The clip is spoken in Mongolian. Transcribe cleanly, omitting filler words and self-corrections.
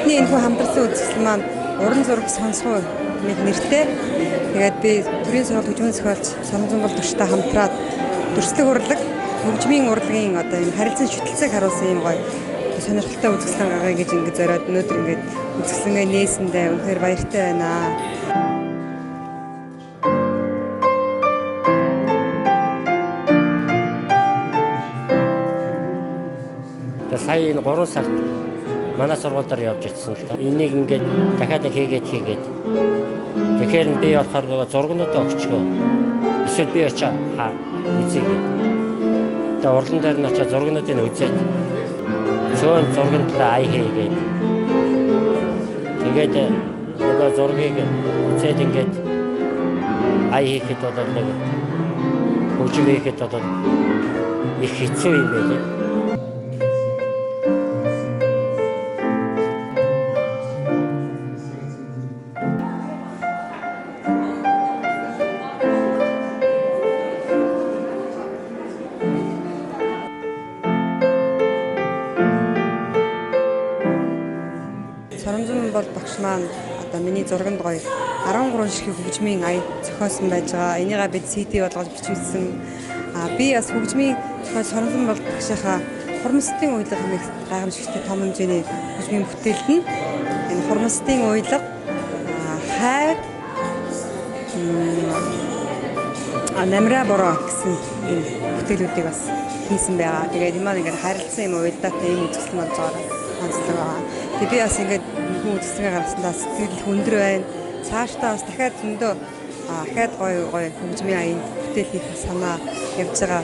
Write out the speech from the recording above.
бидний энэ хамтарсан үзэсгэлэн маань уран зураг сонсгоо нэртэй. Тэгээд би төрийн сургууль хөгжмийн зохиолч Соромжон Болдогчтой хамтраад дүрслэг урлаг хөгжмийн урлагийн одоо энэ харилцан шүтэлцээг харуулсан юм гоё сонирхолтой үзэсгэлэн гаргая гэж ингэ зориод өнөөдөр ингэ үзэсгэлэнгээ нээсэндээ үнэхээр баяртай байна. Сая энэ 3 сард манай сургууль дээр явж ирсэн л да. Энийг ингээд дахиад хийгээд. Тэгэхээр би болохоор зургнуудаа өгчгөө. Эсвэл би очиж үзье. Тэгээ урлан дээр нь очиж зургнуудыг үзээд цөөн зурганд ай хийгээд. Тэгээд нөгөө зургийг үзээд ингээд ай хийхэд бол нэг хөгжим хийхэд бол их хэцүү юм байлээ. Соромжон Болдогч маань одоо миний зурганд гоё 13 ширхэг хөгжмийн ая зохиосон байж байгаа. Энийгээ бид CD болгож бичүүлсэн. Би бас хөгжмийн Соромжон Болдогчийнхаа хурмстын уйлга хэмээх гайхамшигтай том хэмжээний хөгжмийн бүтээлд нь энэ хурмстын уйлга хайр намра бороо гэсэн энэ бүтээлүүдийг бас хийсэн байгаа. Тэгээд энэ маань ингээд харилцсан юм уйлдаатай юм үзэсгэлэн болж байгаа онцлог байгаа. Тэгээд би бас ингээд хүн үзэсгэлэн гаргасандаа сэтгэл өндөр байна. Цаашдаа бас дахиад зөндөө дахиад гоё хөгжмийн аян бүтээл хийх санаа явж байгаа.